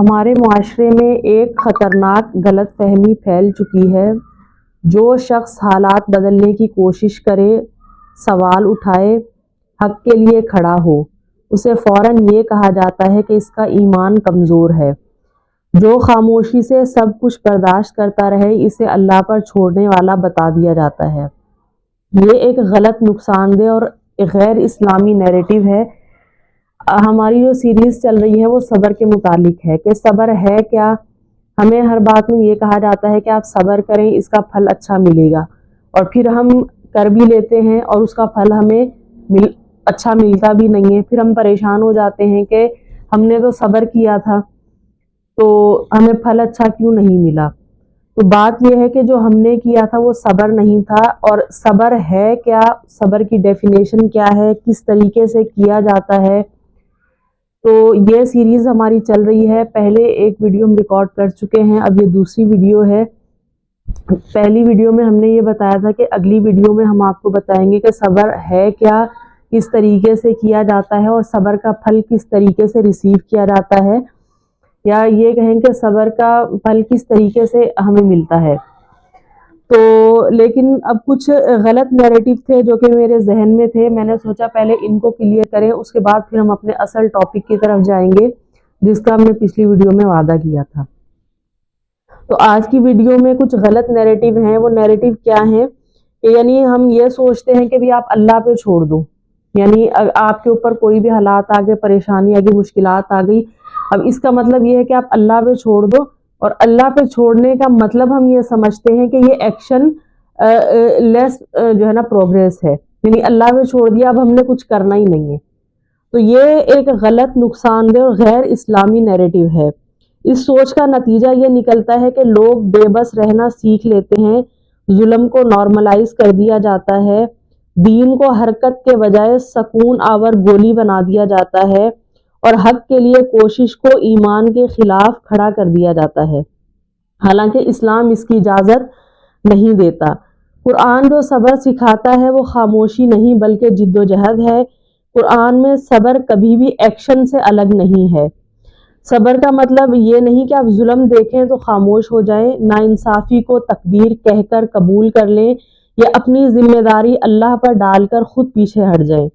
ہمارے معاشرے میں ایک خطرناک غلط فہمی پھیل چکی ہے۔ جو شخص حالات بدلنے کی کوشش کرے، سوال اٹھائے، حق کے لیے کھڑا ہو، اسے فوراً یہ کہا جاتا ہے کہ اس کا ایمان کمزور ہے۔ جو خاموشی سے سب کچھ برداشت کرتا رہے، اسے اللہ پر چھوڑنے والا بتا دیا جاتا ہے۔ یہ ایک غلط، نقصان دہ اور غیر اسلامی نیریٹو ہے۔ ہماری جو سیریز چل رہی ہے وہ صبر کے متعلق ہے کہ صبر ہے کیا۔ ہمیں ہر بات میں یہ کہا جاتا ہے کہ آپ صبر کریں، اس کا پھل اچھا ملے گا، اور پھر ہم کر بھی لیتے ہیں اور اس کا پھل ہمیں اچھا ملتا بھی نہیں ہے۔ پھر ہم پریشان ہو جاتے ہیں کہ ہم نے تو صبر کیا تھا تو ہمیں پھل اچھا کیوں نہیں ملا۔ تو بات یہ ہے کہ جو ہم نے کیا تھا وہ صبر نہیں تھا۔ اور صبر ہے کیا، صبر کی ڈیفینیشن کیا ہے، کس طریقے سے کیا جاتا ہے، تو یہ سیریز ہماری چل رہی ہے۔ پہلے ایک ویڈیو ہم ریکارڈ کر چکے ہیں، اب یہ دوسری ویڈیو ہے۔ پہلی ویڈیو میں ہم نے یہ بتایا تھا کہ اگلی ویڈیو میں ہم آپ کو بتائیں گے کہ صبر ہے کیا، کس طریقے سے کیا جاتا ہے، اور صبر کا پھل کس طریقے سے ریسیو کیا جاتا ہے، یا یہ کہیں کہ صبر کا پھل کس طریقے سے ہمیں ملتا ہے۔ تو لیکن اب کچھ غلط نیریٹو تھے جو کہ میرے ذہن میں تھے، میں نے سوچا پہلے ان کو کلیئر کریں، اس کے بعد پھر ہم اپنے اصل ٹاپک کی طرف جائیں گے جس کا ہم نے پچھلی ویڈیو میں وعدہ کیا تھا۔ تو آج کی ویڈیو میں کچھ غلط نیریٹو ہیں۔ وہ نیریٹو کیا ہیں کہ یعنی ہم یہ سوچتے ہیں کہ بھی آپ اللہ پہ چھوڑ دو، یعنی آپ کے اوپر کوئی بھی حالات آ گئے، پریشانی آ گئی، مشکلات آ گئی، اب اس کا مطلب یہ ہے کہ آپ اللہ پہ چھوڑ دو۔ اور اللہ پہ چھوڑنے کا مطلب ہم یہ سمجھتے ہیں کہ یہ ایکشن لیس جو ہے نا پروگریس ہے، یعنی اللہ پہ چھوڑ دیا، اب ہم نے کچھ کرنا ہی نہیں ہے۔ تو یہ ایک غلط، نقصان دہ اور غیر اسلامی نیریٹو ہے۔ اس سوچ کا نتیجہ یہ نکلتا ہے کہ لوگ بے بس رہنا سیکھ لیتے ہیں، ظلم کو نارملائز کر دیا جاتا ہے، دین کو حرکت کے بجائے سکون آور گولی بنا دیا جاتا ہے، اور حق کے لیے کوشش کو ایمان کے خلاف کھڑا کر دیا جاتا ہے، حالانکہ اسلام اس کی اجازت نہیں دیتا۔ قرآن جو صبر سکھاتا ہے وہ خاموشی نہیں بلکہ جد و جہد ہے۔ قرآن میں صبر کبھی بھی ایکشن سے الگ نہیں ہے۔ صبر کا مطلب یہ نہیں کہ آپ ظلم دیکھیں تو خاموش ہو جائیں، ناانصافی کو تقدیر کہہ کر قبول کر لیں، یا اپنی ذمہ داری اللہ پر ڈال کر خود پیچھے ہٹ جائیں۔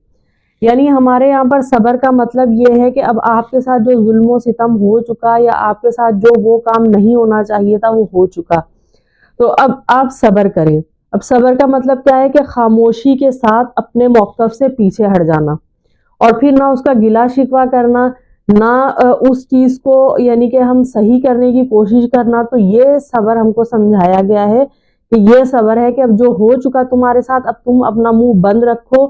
یعنی ہمارے یہاں پر صبر کا مطلب یہ ہے کہ اب آپ کے ساتھ جو ظلم و ستم ہو چکا، یا آپ کے ساتھ جو وہ کام نہیں ہونا چاہیے تھا وہ ہو چکا، تو اب آپ صبر کریں۔ اب صبر کا مطلب کیا ہے کہ خاموشی کے ساتھ اپنے موقف سے پیچھے ہٹ جانا، اور پھر نہ اس کا گلا شکوہ کرنا، نہ اس چیز کو یعنی کہ ہم صحیح کرنے کی کوشش کرنا۔ تو یہ صبر ہم کو سمجھایا گیا ہے کہ یہ صبر ہے کہ اب جو ہو چکا تمہارے ساتھ، اب تم اپنا منہ بند رکھو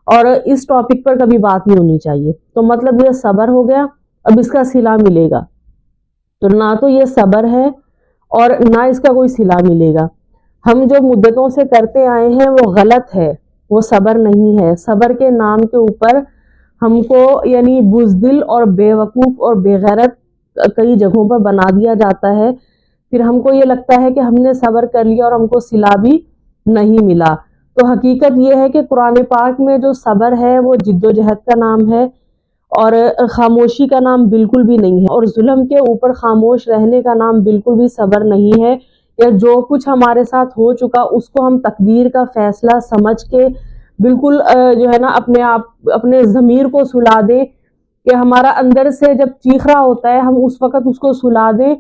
اور اس ٹاپک پر کبھی بات نہیں ہونی چاہیے۔ تو مطلب یہ صبر ہو گیا، اب اس کا صلہ ملے گا۔ تو نہ تو یہ صبر ہے اور نہ اس کا کوئی صلہ ملے گا۔ ہم جو مدتوں سے کرتے آئے ہیں وہ غلط ہے، وہ صبر نہیں ہے۔ صبر کے نام کے اوپر ہم کو یعنی بزدل اور بے وقوف اور بے غیرت کئی جگہوں پر بنا دیا جاتا ہے۔ پھر ہم کو یہ لگتا ہے کہ ہم نے صبر کر لیا اور ہم کو صلہ بھی نہیں ملا۔ تو حقیقت یہ ہے کہ قرآن پاک میں جو صبر ہے وہ جد و جہد کا نام ہے، اور خاموشی کا نام بالکل بھی نہیں ہے، اور ظلم کے اوپر خاموش رہنے کا نام بالکل بھی صبر نہیں ہے۔ یا جو کچھ ہمارے ساتھ ہو چکا اس کو ہم تقدیر کا فیصلہ سمجھ کے بالکل جو ہے نا اپنے آپ اپنے ضمیر کو سلا دیں، کہ ہمارا اندر سے جب چیخ رہا ہوتا ہے ہم اس وقت اس کو سلا دیں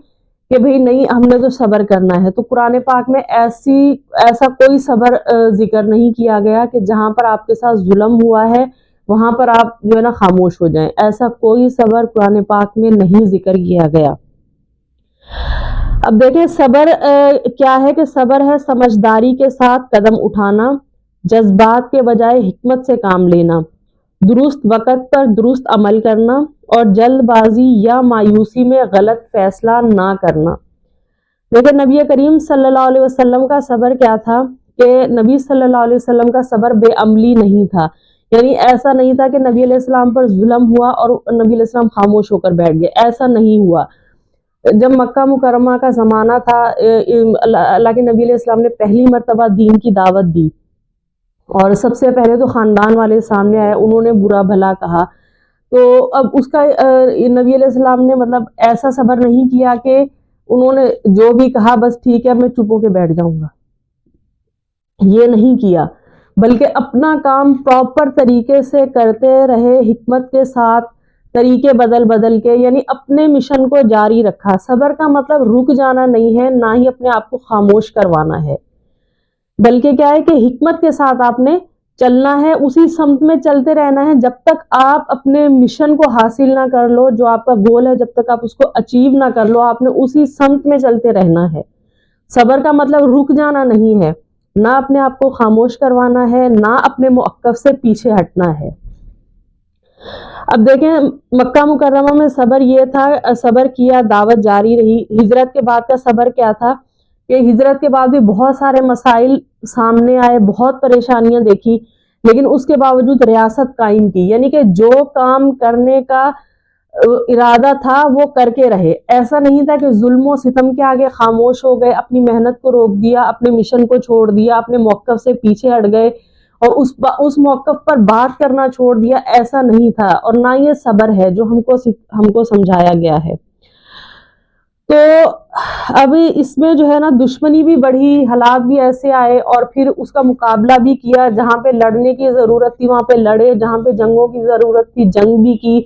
کہ بھئی نہیں، ہم نے تو صبر کرنا ہے۔ تو قرآن پاک میں ایسا کوئی صبر ذکر نہیں کیا گیا کہ جہاں پر آپ کے ساتھ ظلم ہوا ہے وہاں پر آپ جو ہے نا خاموش ہو جائیں، ایسا کوئی صبر قرآن پاک میں نہیں ذکر کیا گیا۔ اب دیکھیں صبر کیا ہے کہ صبر ہے سمجھداری کے ساتھ قدم اٹھانا، جذبات کے بجائے حکمت سے کام لینا، درست وقت پر درست عمل کرنا، اور جلد بازی یا مایوسی میں غلط فیصلہ نہ کرنا۔ لیکن نبی کریم صلی اللہ علیہ وسلم کا صبر کیا تھا کہ نبی صلی اللہ علیہ وسلم کا صبر بے عملی نہیں تھا، یعنی ایسا نہیں تھا کہ نبی علیہ السلام پر ظلم ہوا اور نبی علیہ السلام خاموش ہو کر بیٹھ گئے، ایسا نہیں ہوا۔ جب مکہ مکرمہ کا زمانہ تھا، اللہ کے نبی علیہ السلام نے پہلی مرتبہ دین کی دعوت دی، اور سب سے پہلے تو خاندان والے سامنے آئے، انہوں نے برا بھلا کہا، تو اب اس کا نبی علیہ السلام نے مطلب ایسا صبر نہیں کیا کہ انہوں نے جو بھی کہا بس ٹھیک ہے میں چپ ہو کے بیٹھ جاؤں گا، یہ نہیں کیا، بلکہ اپنا کام پراپر طریقے سے کرتے رہے، حکمت کے ساتھ، طریقے بدل بدل کے، یعنی اپنے مشن کو جاری رکھا۔ صبر کا مطلب رک جانا نہیں ہے، نہ ہی اپنے آپ کو خاموش کروانا ہے، بلکہ کیا ہے کہ حکمت کے ساتھ آپ نے چلنا ہے، اسی سمت میں چلتے رہنا ہے جب تک آپ اپنے مشن کو حاصل نہ کر لو، جو آپ کا گول ہے جب تک آپ اس کو اچیو نہ کر لو، آپ نے اسی سمت میں چلتے رہنا ہے۔ صبر کا مطلب رک جانا نہیں ہے، نہ اپنے آپ کو خاموش کروانا ہے، نہ اپنے موقف سے پیچھے ہٹنا ہے۔ اب دیکھیں مکہ مکرمہ میں صبر یہ تھا، صبر کیا، دعوت جاری رہی۔ ہجرت کے بعد کا صبر کیا تھا کہ ہجرت کے بعد بھی بہت سارے مسائل سامنے آئے، بہت پریشانیاں دیکھی، لیکن اس کے باوجود ریاست قائم کی، یعنی کہ جو کام کرنے کا ارادہ تھا وہ کر کے رہے۔ ایسا نہیں تھا کہ ظلم و ستم کے آگے خاموش ہو گئے، اپنی محنت کو روک دیا، اپنے مشن کو چھوڑ دیا، اپنے موقف سے پیچھے ہٹ گئے اور اس موقف پر بات کرنا چھوڑ دیا، ایسا نہیں تھا، اور نہ یہ صبر ہے جو ہم کو سمجھایا گیا ہے۔ تو ابھی اس میں جو ہے نا دشمنی بھی بڑھی، حالات بھی ایسے آئے، اور پھر اس کا مقابلہ بھی کیا، جہاں پہ لڑنے کی ضرورت تھی وہاں پہ لڑے، جہاں پہ جنگوں کی ضرورت تھی جنگ بھی کی،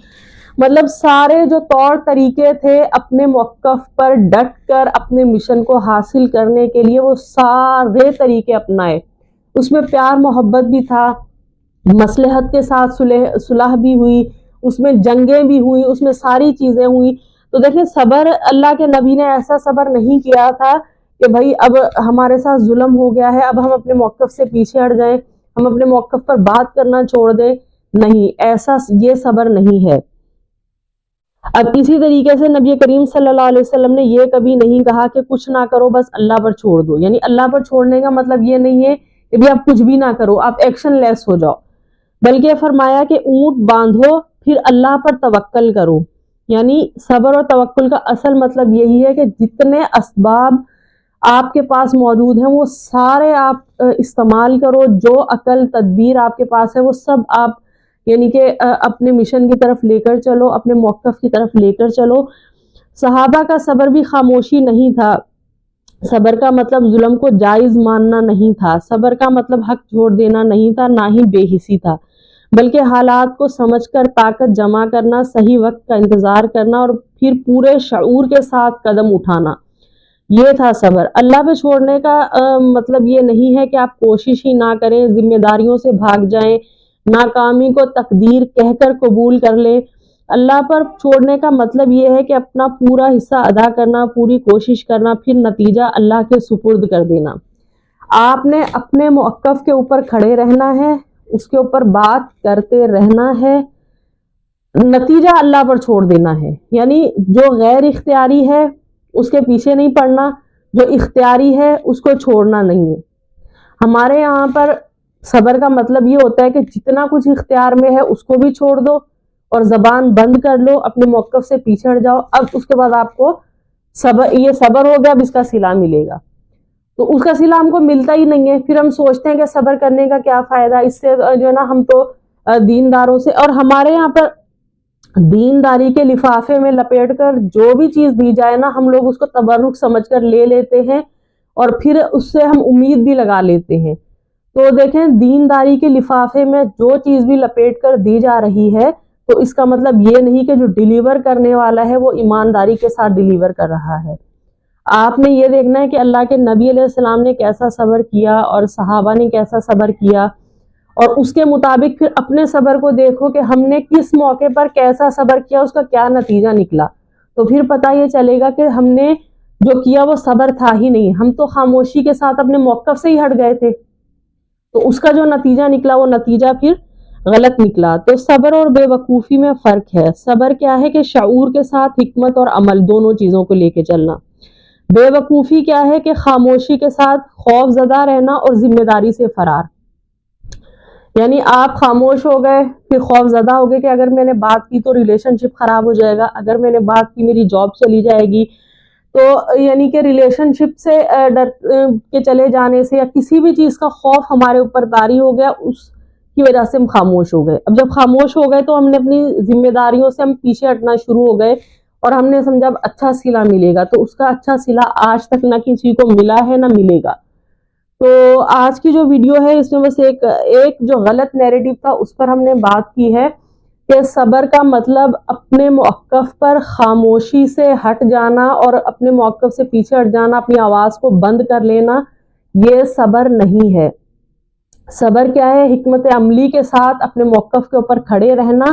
مطلب سارے جو طور طریقے تھے اپنے موقف پر ڈٹ کر اپنے مشن کو حاصل کرنے کے لیے وہ سارے طریقے اپنائے۔ اس میں پیار محبت بھی تھا، مصلحت کے ساتھ صلح بھی ہوئی، اس میں جنگیں بھی ہوئی، اس میں ساری چیزیں ہوئی۔ تو دیکھیں صبر، اللہ کے نبی نے ایسا صبر نہیں کیا تھا کہ بھائی اب ہمارے ساتھ ظلم ہو گیا ہے، اب ہم اپنے موقف سے پیچھے ہٹ جائیں، ہم اپنے موقف پر بات کرنا چھوڑ دیں، نہیں، ایسا یہ صبر نہیں ہے۔ اب اسی طریقے سے نبی کریم صلی اللہ علیہ وسلم نے یہ کبھی نہیں کہا کہ کچھ نہ کرو بس اللہ پر چھوڑ دو، یعنی اللہ پر چھوڑنے کا مطلب یہ نہیں ہے کہ بھی آپ کچھ بھی نہ کرو، آپ ایکشن لیس ہو جاؤ، بلکہ فرمایا کہ اونٹ باندھو پھر اللہ پر توکل کرو۔ یعنی صبر اور توکل کا اصل مطلب یہی ہے کہ جتنے اسباب آپ کے پاس موجود ہیں وہ سارے آپ استعمال کرو، جو عقل تدبیر آپ کے پاس ہے وہ سب آپ یعنی کہ اپنے مشن کی طرف لے کر چلو، اپنے موقف کی طرف لے کر چلو۔ صحابہ کا صبر بھی خاموشی نہیں تھا، صبر کا مطلب ظلم کو جائز ماننا نہیں تھا، صبر کا مطلب حق چھوڑ دینا نہیں تھا، نہ ہی بے حسی تھا، بلکہ حالات کو سمجھ کر طاقت جمع کرنا، صحیح وقت کا انتظار کرنا اور پھر پورے شعور کے ساتھ قدم اٹھانا، یہ تھا صبر۔ اللہ پہ چھوڑنے کا مطلب یہ نہیں ہے کہ آپ کوشش ہی نہ کریں، ذمہ داریوں سے بھاگ جائیں، ناکامی کو تقدیر کہہ کر قبول کر لیں۔ اللہ پر چھوڑنے کا مطلب یہ ہے کہ اپنا پورا حصہ ادا کرنا، پوری کوشش کرنا، پھر نتیجہ اللہ کے سپرد کر دینا۔ آپ نے اپنے موقف کے اوپر کھڑے رہنا ہے، اس کے اوپر بات کرتے رہنا ہے، نتیجہ اللہ پر چھوڑ دینا ہے۔ یعنی جو غیر اختیاری ہے اس کے پیچھے نہیں پڑنا، جو اختیاری ہے اس کو چھوڑنا نہیں ہے۔ ہمارے یہاں پر صبر کا مطلب یہ ہوتا ہے کہ جتنا کچھ اختیار میں ہے اس کو بھی چھوڑ دو اور زبان بند کر لو، اپنے موقف سے پیچھے ہٹ جاؤ، اب اس کے بعد آپ کو یہ صبر ہو گیا، اب اس کا صلہ ملے گا، تو اس کا صلہ ہم کو ملتا ہی نہیں ہے۔ پھر ہم سوچتے ہیں کہ صبر کرنے کا کیا فائدہ، اس سے جو ہے نا ہم تو دینداروں سے، اور ہمارے یہاں پر دینداری کے لفافے میں لپیٹ کر جو بھی چیز دی جائے نا ہم لوگ اس کو تبرک سمجھ کر لے لیتے ہیں اور پھر اس سے ہم امید بھی لگا لیتے ہیں۔ تو دیکھیں دینداری کے لفافے میں جو چیز بھی لپیٹ کر دی جا رہی ہے تو اس کا مطلب یہ نہیں کہ جو ڈیلیور کرنے والا ہے وہ ایمانداری کے ساتھ ڈیلیور کر رہا ہے۔ آپ نے یہ دیکھنا ہے کہ اللہ کے نبی علیہ السلام نے کیسا صبر کیا اور صحابہ نے کیسا صبر کیا، اور اس کے مطابق پھر اپنے صبر کو دیکھو کہ ہم نے کس موقع پر کیسا صبر کیا، اس کا کیا نتیجہ نکلا، تو پھر پتہ یہ چلے گا کہ ہم نے جو کیا وہ صبر تھا ہی نہیں، ہم تو خاموشی کے ساتھ اپنے موقف سے ہی ہٹ گئے تھے، تو اس کا جو نتیجہ نکلا وہ نتیجہ پھر غلط نکلا۔ تو صبر اور بے وقوفی میں فرق ہے۔ صبر کیا ہے کہ شعور کے ساتھ حکمت اور عمل دونوں چیزوں کو لے کے چلنا۔ بے وقوفی کیا ہے کہ خاموشی کے ساتھ خوف زدہ رہنا اور ذمہ داری سے فرار، یعنی آپ خاموش ہو گئے پھر خوف زدہ ہو گئے کہ اگر میں نے بات کی تو ریلیشن شپ خراب ہو جائے گا، اگر میں نے بات کی میری جاب چلی جائے گی، تو یعنی کہ ریلیشن شپ سے ڈر کے چلے جانے سے یا کسی بھی چیز کا خوف ہمارے اوپر طاری ہو گیا، اس کی وجہ سے ہم خاموش ہو گئے. اب جب خاموش ہو گئے تو ہم نے اپنی ذمہ داریوں سے ہم پیچھے ہٹنا شروع ہو گئے اور ہم نے سمجھا اب اچھا صلہ ملے گا, تو اس کا اچھا صلہ آج تک نہ کسی کو ملا ہے نہ ملے گا. تو آج کی جو ویڈیو ہے اس میں بس ایک جو غلط نیریٹو تھا اس پر ہم نے بات کی ہے کہ صبر کا مطلب اپنے موقف پر خاموشی سے ہٹ جانا اور اپنے موقف سے پیچھے ہٹ جانا, اپنی آواز کو بند کر لینا, یہ صبر نہیں ہے. صبر کیا ہے؟ حکمت عملی کے ساتھ اپنے موقف کے اوپر کھڑے رہنا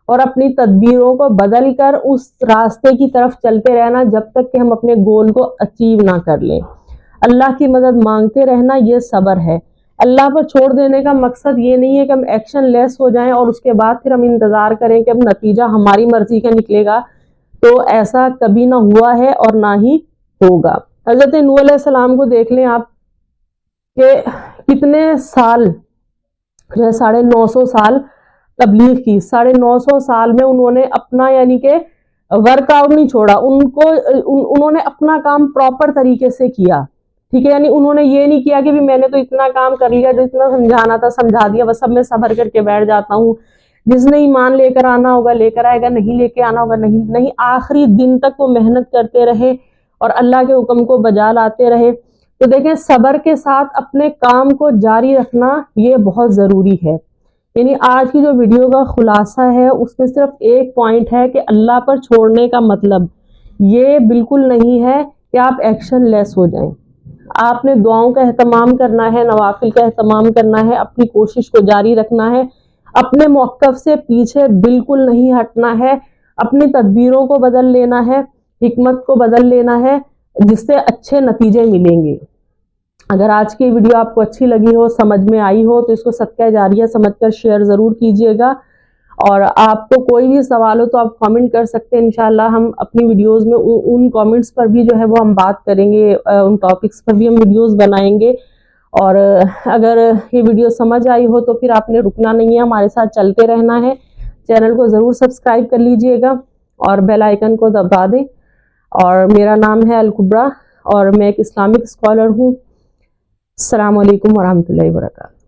اور اپنی تدبیروں کو بدل کر اس راستے کی طرف چلتے رہنا جب تک کہ ہم اپنے گول کو اچیو نہ کر لیں. اللہ کی مدد مانگتے رہنا, یہ صبر ہے. اللہ پر چھوڑ دینے کا مقصد یہ نہیں ہے کہ ہم ایکشن لیس ہو جائیں اور اس کے بعد پھر ہم انتظار کریں کہ اب نتیجہ ہماری مرضی کا نکلے گا. تو ایسا کبھی نہ ہوا ہے اور نہ ہی ہوگا. حضرت نوح علیہ السلام کو دیکھ لیں آپ کہ کتنے سال, جو ہے 950 سال تبلیغ کی, 950 سال میں انہوں نے اپنا یعنی کہ ورک آؤٹ نہیں چھوڑا. انہوں نے اپنا کام پراپر طریقے سے کیا, ٹھیک ہے. یعنی انہوں نے یہ نہیں کیا کہ میں نے تو اتنا کام کر لیا, جو اتنا سمجھانا تھا سمجھا دیا, بس اب میں صبر کر کے بیٹھ جاتا ہوں. جس نے ایمان لے کر آنا ہوگا لے کر آئے گا, نہیں لے کے آنا ہوگا نہیں. آخری دن تک وہ محنت کرتے رہے اور اللہ کے حکم کو بجا لاتے رہے. تو دیکھیں صبر کے ساتھ اپنے کام کو جاری رکھنا یہ بہت ضروری ہے. یعنی آج کی جو ویڈیو کا خلاصہ ہے اس میں صرف ایک پوائنٹ ہے کہ اللہ پر چھوڑنے کا مطلب یہ بالکل نہیں ہے کہ آپ ایکشن لیس ہو جائیں. آپ نے دعاؤں کا اہتمام کرنا ہے, نوافل کا اہتمام کرنا ہے, اپنی کوشش کو جاری رکھنا ہے, اپنے موقف سے پیچھے بالکل نہیں ہٹنا ہے, اپنی تدبیروں کو بدل لینا ہے, حکمت کو بدل لینا ہے, جس سے اچھے نتیجے ملیں گے. اگر آج کی ویڈیو آپ کو اچھی لگی ہو, سمجھ میں آئی ہو, تو اس کو صدقہ جاریہ سمجھ کر شیئر ضرور کیجیے گا. اور آپ کو کوئی بھی سوال ہو تو آپ کامنٹ کر سکتے ہیں. انشاءاللہ ہم اپنی ویڈیوز میں ان کامنٹس پر بھی جو ہے وہ ہم بات کریں گے, ان ٹاپکس پر بھی ہم ویڈیوز بنائیں گے. اور اگر یہ ویڈیو سمجھ آئی ہو تو پھر آپ نے رکنا نہیں ہے, ہمارے ساتھ چلتے رہنا ہے. چینل کو ضرور سبسکرائب کر لیجئے گا اور بیل آئیکن کو دبا دیں. اور میرا نام ہے الکبریٰ اور میں ایک اسلامک اسکالر ہوں. السلام علیکم ورحمۃ اللہ وبرکاتہ.